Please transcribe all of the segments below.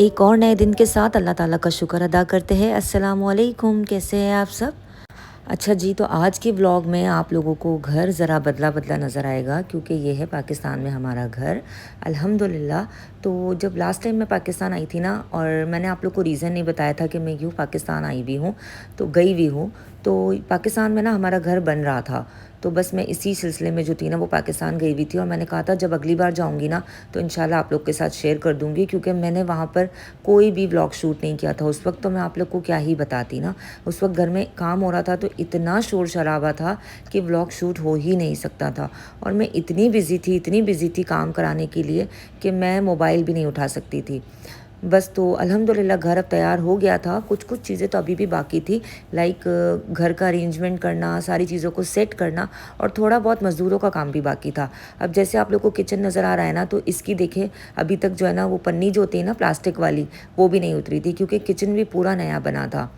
एक और नए दिन के साथ अल्लाह ताला का शुक्र अदा करते हैं। अस्सलामु अलैकुम, कैसे हैं आप सब? अच्छा जी, तो आज के व्लॉग में आप लोगों को घर ज़रा बदला-बदला नज़र आएगा क्योंकि ये है पाकिस्तान में हमारा घर, अल्हम्दुलिल्लाह। तो जब लास्ट टाइम मैं पाकिस्तान आई थी ना, और मैंने आप लोग को रीज़न नहीं बताया था कि मैं क्यों पाकिस्तान आई भी हूँ, तो गई भी हूँ। तो पाकिस्तान में ना हमारा घर बन रहा था, तो बस मैं इसी सिलसिले में जो थी ना वो पाकिस्तान गई हुई थी, और मैंने कहा था जब अगली बार जाऊँगी ना तो इंशाल्लाह आप लोग के साथ शेयर कर दूँगी, क्योंकि मैंने वहाँ पर कोई भी व्लॉग शूट नहीं किया था उस वक्त। तो मैं आप लोग को क्या ही बताती ना, उस वक्त घर में काम हो रहा था तो इतना शोर शराबा था कि व्लॉग शूट हो ही नहीं सकता था। और मैं इतनी बिज़ी थी काम कराने के लिए कि मैं मोबाइल भी नहीं उठा सकती थी। बस तो अल्हम्दुलिल्लाह घर अब तैयार हो गया था। कुछ कुछ चीज़ें तो अभी भी बाकी थी, लाइक घर का अरेंजमेंट करना, सारी चीज़ों को सेट करना, और थोड़ा बहुत मज़दूरों का काम भी बाकी था। अब जैसे आप लोग को किचन नज़र आ रहा है ना, तो इसकी देखें अभी तक जो है ना वो पन्नी जो होती है ना प्लास्टिक वाली, वो भी नहीं उतरी थी, क्योंकि किचन भी पूरा नया बना था।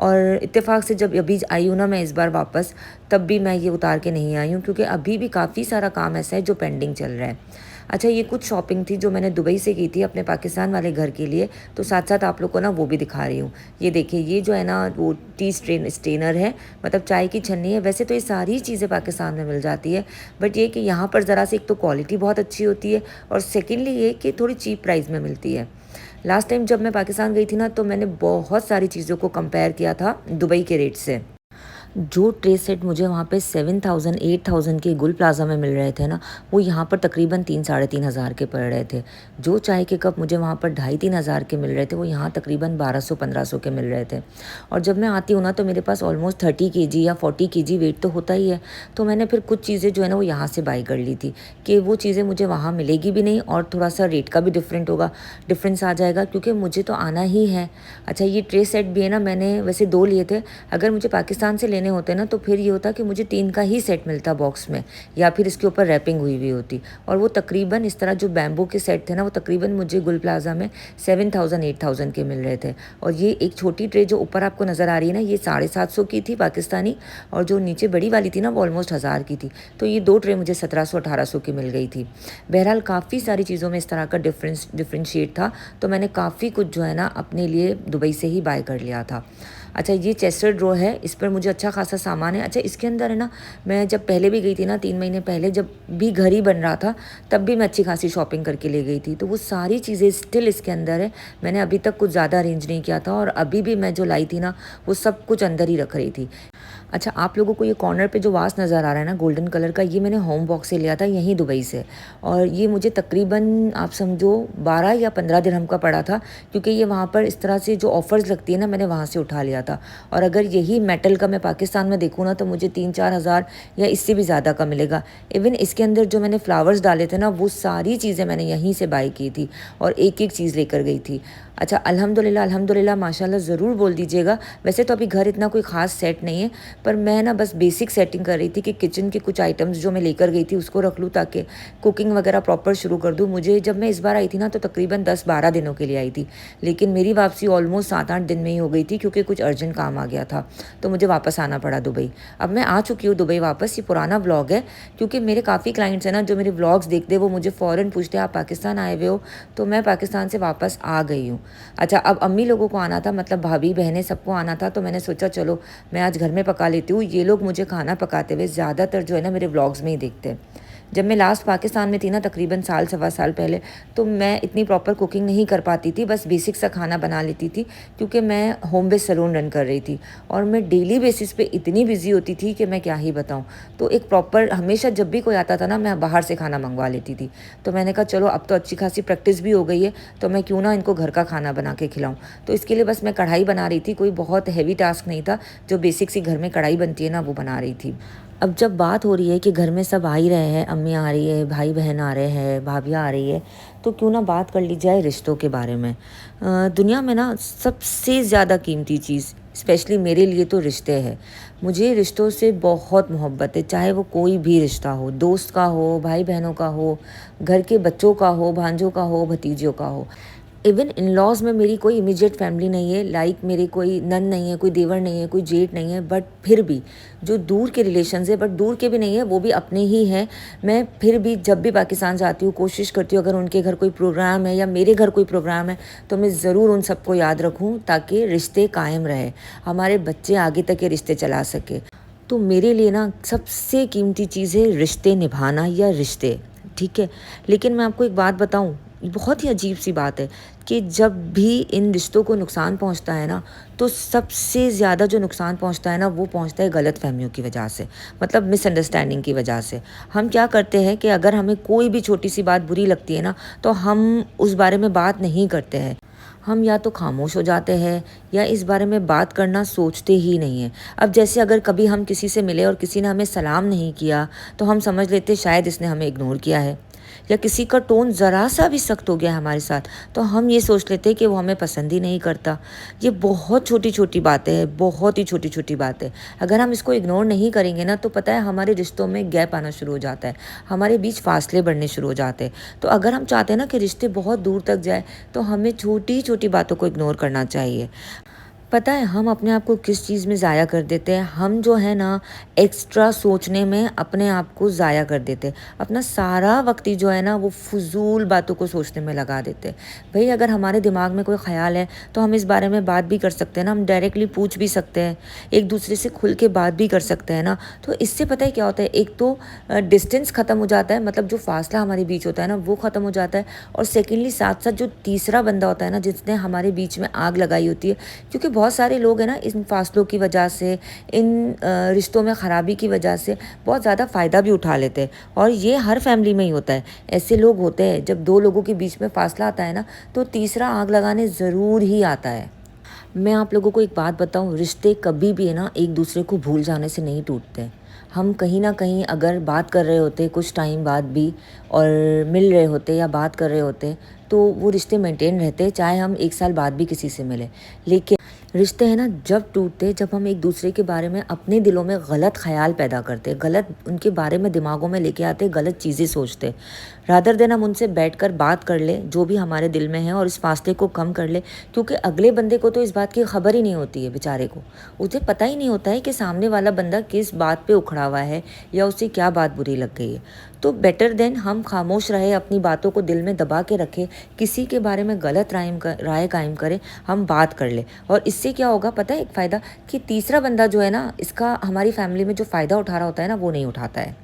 और इत्तेफाक से जब अभी आई हूँ ना मैं इस बार वापस, तब भी मैं ये उतार के नहीं आई हूँ, क्योंकि अभी भी काफ़ी सारा काम ऐसा है जो पेंडिंग चल रहा है। अच्छा, ये कुछ शॉपिंग थी जो मैंने दुबई से की थी अपने पाकिस्तान वाले घर के लिए, तो साथ साथ आप लोग को ना वो भी दिखा रही हूँ। ये देखिए, ये जो है ना वो टी स्ट्रेनर है, मतलब चाय की छन्नी है। वैसे तो ये सारी चीज़ें पाकिस्तान में मिल जाती है, बट ये कि यहाँ पर ज़रा सी एक तो क्वालिटी बहुत अच्छी होती है, और सेकेंडली ये कि थोड़ी चीप प्राइस में मिलती है। लास्ट टाइम जब मैं पाकिस्तान गई थी ना, तो मैंने बहुत सारी चीज़ों को कंपेयर किया था दुबई के रेट से। जो ट्रे सेट मुझे वहाँ पे 7,000 8,000 के गुल प्लाज़ा में मिल रहे थे ना, वो यहाँ पर तकरीबन 3 साढ़े 3 हज़ार के पड़ रहे थे। जो चाय के कप मुझे वहाँ पर 2,5-3 हज़ार के मिल रहे थे, वो यहाँ तकरीबन 1200-1500 के मिल रहे थे। और जब मैं आती हूँ ना, तो मेरे पास ऑलमोस्ट 30 केजी या 40 केजी वेट तो होता ही है। तो मैंने फिर कुछ चीज़ें जो है ना वो यहाँ से बाई कर ली थी, कि वो चीज़ें मुझे वहाँ मिलेगी भी नहीं, और थोड़ा सा रेट का भी डिफरेंस आ जाएगा, क्योंकि मुझे तो आना ही है। अच्छा, ये ट्रे सेट भी है ना, मैंने वैसे 2 लिए थे। अगर मुझे पाकिस्तान से लेने होते ना, तो फिर ये होता कि मुझे 3 का ही सेट मिलता बॉक्स में, या फिर इसके ऊपर रैपिंग हुई हुई होती। और वो तकरीबन इस तरह जो बैम्बू के सेट थे ना, वो तकरीबन मुझे गुल प्लाज़ा में 7,000 8,000 के मिल रहे थे। और ये एक छोटी ट्रे जो ऊपर आपको नज़र आ रही है ना, ये 750 की थी पाकिस्तानी, और जो नीचे बड़ी वाली थी ना वो ऑलमोस्ट 1000 की थी। तो ये 2 ट्रे मुझे 1700-1800 की मिल गई थी। बहरहाल काफ़ी सारी चीज़ों में इस तरह का डिफरेंशिएट था, तो मैंने काफ़ी कुछ जो है ना अपने लिए दुबई से ही बाय कर लिया था। अच्छा, ये चेस्टर ड्रॉ है, इस पर मुझे अच्छा खासा सामान है। अच्छा, इसके अंदर है ना, मैं जब पहले भी गई थी ना 3 महीने पहले, जब भी घर ही बन रहा था, तब भी मैं अच्छी खासी शॉपिंग करके ले गई थी। तो वो सारी चीज़ें स्टिल इसके अंदर है। मैंने अभी तक कुछ ज़्यादा अरेंज नहीं किया था, और अभी भी मैं जो लाई थी ना वो सब कुछ अंदर ही रख रही थी। अच्छा, आप लोगों को ये कॉर्नर पे जो वास नज़र आ रहा है ना गोल्डन कलर का, ये मैंने होम बॉक्स से लिया था यहीं दुबई से, और ये मुझे तकरीबन आप समझो 12 या 15 दिरहम का पड़ा था, क्योंकि ये वहाँ पर इस तरह से जो ऑफ़र्स लगती है ना, मैंने वहाँ से उठा लिया था। और अगर यही मेटल का मैं पाकिस्तान में देखूँ ना, तो मुझे 3-4 हज़ार या इससे भी ज़्यादा का मिलेगा। इवन इसके अंदर जो मैंने फ्लावर्स डाले थे ना, वो सारी चीज़ें मैंने यहीं से बाई की थी, और एक एक चीज़ लेकर गई थी। अच्छा, अल्हम्दुलिल्लाह माशाल्लाह ज़रूर बोल दीजिएगा। वैसे तो अभी घर इतना कोई ख़ास सेट नहीं है, पर मैं ना बस बेसिक सेटिंग कर रही थी कि किचन के कुछ आइटम्स जो मैं लेकर गई थी उसको रख लूँ, ताकि कुकिंग वगैरह प्रॉपर शुरू कर दूँ। मुझे जब मैं इस बार आई थी ना, तो तकरीबन 10-12 दिनों के लिए आई थी, लेकिन मेरी वापसी ऑलमोस्ट 7-8 दिन में ही हो गई थी, क्योंकि कुछ अर्जेंट काम आ गया था, तो मुझे वापस आना पड़ा दुबई। अब मैं आ चुकी हूँ दुबई वापस। ये पुराना व्लॉग है, क्योंकि मेरे काफ़ी क्लाइंट्स हैं ना जो मेरे व्लॉग्स देखते हैं, वो मुझे फ़ौरन पूछते हैं आप पाकिस्तान आए हुए हो, तो मैं पाकिस्तान से वापस आ गई हूँ। अच्छा, अब अम्मी लोगों को आना था, मतलब भाभी बहनें सबको आना था, तो मैंने सोचा चलो मैं आज घर में पका लेती हूँ। ये लोग मुझे खाना पकाते हुए ज़्यादातर जो है ना मेरे व्लॉग्स में ही देखते हैं। जब मैं लास्ट पाकिस्तान में थी ना, तकरीबन साल सवा साल पहले, तो मैं इतनी प्रॉपर कुकिंग नहीं कर पाती थी, बस बेसिक सा खाना बना लेती थी, क्योंकि मैं होम बेस्ड सैलून रन कर रही थी, और मैं डेली बेसिस पे इतनी बिजी होती थी कि मैं क्या ही बताऊं। तो एक प्रॉपर हमेशा जब भी कोई आता था ना, मैं बाहर से खाना मंगवा लेती थी। तो मैंने कहा चलो अब तो अच्छी खासी प्रैक्टिस भी हो गई है, तो मैं क्यों ना इनको घर का खाना बना के खिलाऊं। तो इसके लिए बस मैं कढ़ाई बना रही थी, कोई बहुत हैवी टास्क नहीं था, जो बेसिक सी घर में कढ़ाई बनती है ना वो बना रही थी। अब जब बात हो रही है कि घर में सब आ ही रहे हैं, अम्मी आ रही है, भाई बहन आ रहे हैं, भाभियाँ आ रही है, तो क्यों ना बात कर ली जाए रिश्तों के बारे में। दुनिया में ना सबसे ज़्यादा कीमती चीज़ स्पेशली मेरे लिए तो रिश्ते हैं। मुझे रिश्तों से बहुत मोहब्बत है, चाहे वो कोई भी रिश्ता हो, दोस्त का हो, भाई बहनों का हो, घर के बच्चों का हो, भांजों का हो, भतीजियों का हो। इवन इन लॉज में मेरी कोई इमीडिएट फैमिली नहीं है, लाइक मेरे कोई नन नहीं है, कोई देवर नहीं है, कोई जेठ नहीं है, बट फिर भी जो दूर के रिलेशंस है, बट दूर के भी नहीं है, वो भी अपने ही हैं। मैं फिर भी जब भी पाकिस्तान जाती हूँ कोशिश करती हूँ, अगर उनके घर कोई प्रोग्राम है या मेरे घर कोई प्रोग्राम है तो मैं ज़रूर उन सबको याद रखूँ, ताकि रिश्ते कायम रहे, हमारे बच्चे आगे तक ये रिश्ते चला सके। तो मेरे लिए ना सबसे कीमती चीज़ है रिश्ते निभाना या रिश्ते, ठीक है। लेकिन मैं आपको एक बात बताऊं, बहुत ही अजीब सी बात है कि जब भी इन रिश्तों को नुकसान पहुंचता है ना, तो सबसे ज़्यादा जो नुकसान पहुंचता है ना, वो पहुंचता है गलत फहमियों की वजह से, मतलब मिसअंडरस्टैंडिंग की वजह से। हम क्या करते हैं कि अगर हमें कोई भी छोटी सी बात बुरी लगती है ना, तो हम उस बारे में बात नहीं करते हैं। हम या तो खामोश हो जाते हैं या इस बारे में बात करना सोचते ही नहीं हैं। अब जैसे अगर कभी हम किसी से मिले और किसी ने हमें सलाम नहीं किया, तो हम समझ लेते शायद इसने हमें इग्नोर किया है, या किसी का टोन ज़रा सा भी सख्त हो गया है हमारे साथ, तो हम ये सोच लेते हैं कि वो हमें पसंद ही नहीं करता। ये बहुत छोटी छोटी बातें हैं, बहुत ही छोटी छोटी बातें। अगर हम इसको इग्नोर नहीं करेंगे ना, तो पता है हमारे रिश्तों में गैप आना शुरू हो जाता है, हमारे बीच फासले बढ़ने शुरू हो जाते हैं। तो अगर हम चाहते हैं ना कि रिश्ते बहुत दूर तक जाए, तो हमें छोटी छोटी बातों को इग्नोर करना चाहिए। पता है हम अपने आप को किस चीज़ में ज़ाया कर देते हैं? हम जो है ना, एक्स्ट्रा सोचने में अपने आप को ज़ाया कर देते हैं। अपना सारा वक्त ही जो है ना, वो फ़ुज़ूल बातों को सोचने में लगा देते हैं। भई अगर हमारे दिमाग में कोई ख़्याल है, तो हम इस बारे में बात भी कर सकते हैं ना, हम डायरेक्टली पूछ भी सकते हैं, एक दूसरे से खुल के बात भी कर सकते हैं ना। तो इससे पता है क्या होता है, एक तो डिस्टेंस ख़त्म हो जाता है, मतलब जो फ़ासला हमारे बीच होता है ना, वो ख़त्म हो जाता है। और सेकेंडली साथ साथ जो तीसरा बंदा होता है ना, जिसने हमारे बीच में आग लगाई होती है, क्योंकि बहुत सारे लोग हैं ना, इन फासलों की वजह से, इन रिश्तों में ख़राबी की वजह से बहुत ज़्यादा फ़ायदा भी उठा लेते हैं। और ये हर फैमिली में ही होता है, ऐसे लोग होते हैं। जब दो लोगों के बीच में फासला आता है ना, तो तीसरा आग लगाने ज़रूर ही आता है। मैं आप लोगों को एक बात बताऊं, रिश्ते कभी भी है ना, एक दूसरे को भूल जाने से नहीं टूटते। हम कहीं ना कहीं अगर बात कर रहे होते कुछ टाइम बाद भी, और मिल रहे होते या बात कर रहे होते, तो वो रिश्ते मेंटेन रहते, चाहे हम एक साल बाद भी किसी से मिले। लेकिन रिश्ते हैं ना जब टूटते, जब हम एक दूसरे के बारे में अपने दिलों में गलत ख्याल पैदा करते, गलत उनके बारे में दिमागों में लेके आते, गलत चीज़ें सोचते। रादर देन हम उनसे बैठकर बात कर ले जो भी हमारे दिल में है, और इस फासले को कम कर ले। क्योंकि अगले बंदे को तो इस बात की खबर ही नहीं होती है, बेचारे को उसे पता ही नहीं होता है कि सामने वाला बंदा किस बात पे उखड़ा हुआ है, या उसे क्या बात बुरी लग गई है। तो बेटर देन हम खामोश रहे, अपनी बातों को दिल में दबा के रखें, किसी के बारे में गलत राय कायम करें, हम बात कर ले। और इससे क्या होगा पता है, एक फ़ायदा, कि तीसरा बंदा जो है ना, इसका हमारी फैमिली में जो फ़ायदा उठा रहा होता है ना, वो नहीं उठाता है।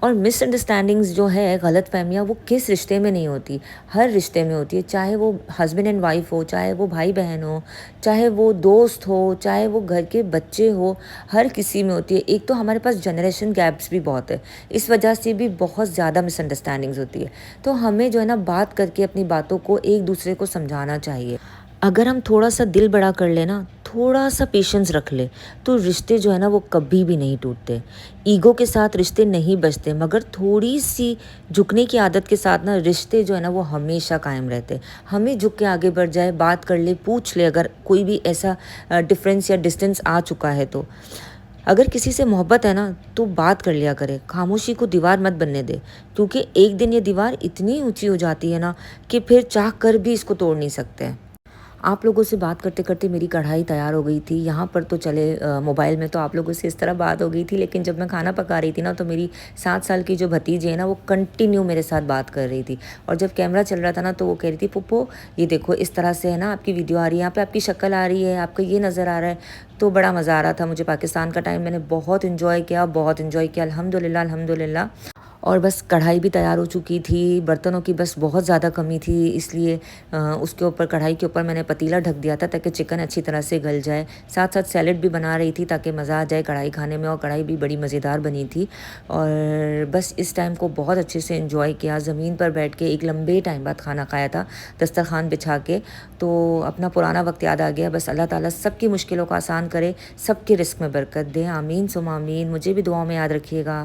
और मिसअंडरस्टैंडिंग्स जो है, गलत फहमियाँ, वो किस रिश्ते में नहीं होती, हर रिश्ते में होती है। चाहे वो हस्बैंड एंड वाइफ हो, चाहे वो भाई बहन हो, चाहे वो दोस्त हो, चाहे वो घर के बच्चे हो, हर किसी में होती है। एक तो हमारे पास जनरेशन गैप्स भी बहुत है, इस वजह से भी बहुत ज़्यादा मिसअंडरस्टैंडिंग्स होती है। तो हमें जो है ना, बात करके अपनी बातों को एक दूसरे को समझाना चाहिए। अगर हम थोड़ा सा दिल बड़ा कर ले ना, थोड़ा सा पेशेंस रख ले, तो रिश्ते जो है ना, वो कभी भी नहीं टूटते। ईगो के साथ रिश्ते नहीं बचते, मगर थोड़ी सी झुकने की आदत के साथ ना, रिश्ते जो है ना, वो हमेशा कायम रहते। हमें झुक के आगे बढ़ जाए, बात कर ले, पूछ ले, अगर कोई भी ऐसा डिफरेंस या डिस्टेंस आ चुका है तो। अगर किसी से मोहब्बत है ना, तो बात कर लिया करे, खामोशी को दीवार मत बनने दे। क्योंकि एक दिन ये दीवार इतनी ऊंची हो जाती है ना, कि फिर चाह कर भी इसको तोड़ नहीं सकते। आप लोगों से बात करते करते मेरी कढ़ाई तैयार हो गई थी। यहाँ पर तो चले मोबाइल में तो आप लोगों से इस तरह बात हो गई थी, लेकिन जब मैं खाना पका रही थी ना, तो मेरी 7 साल की जो भतीजी है ना, वो कंटिन्यू मेरे साथ बात कर रही थी। और जब कैमरा चल रहा था ना, तो वो कह रही थी, पुप्पो ये देखो इस तरह से है ना, आपकी वीडियो आ रही है, यहाँ पे आपकी शक्ल आ रही है, आपका ये नज़र आ रहा है। तो बड़ा मज़ा आ रहा था मुझे। पाकिस्तान का टाइम मैंने बहुत इन्जॉय किया, बहुत इन्जॉय किया, अल्हम्दुलिल्लाह अल्हम्दुलिल्लाह। और बस कढ़ाई भी तैयार हो चुकी थी, बर्तनों की बस बहुत ज़्यादा कमी थी, इसलिए उसके ऊपर, कढ़ाई के ऊपर मैंने पतीला ढक दिया था, ताकि चिकन अच्छी तरह से गल जाए। साथ साथ सैलेड भी बना रही थी, ताकि मज़ा आ जाए कढ़ाई खाने में, और कढ़ाई भी बड़ी मज़ेदार बनी थी। और बस इस टाइम को बहुत अच्छे से एंजॉय किया, ज़मीन पर बैठ के एक लंबे टाइम बाद खाना खाया था, दस्तरखान बिछा के। तो अपना पुराना वक्त याद आ गया। बस अल्लाह ताला सबकी मुश्किलों को आसान करे, सबके रिस्क में बरकत दे, आमीन सुम आमीन। मुझे भी दुआओं में याद रखिएगा।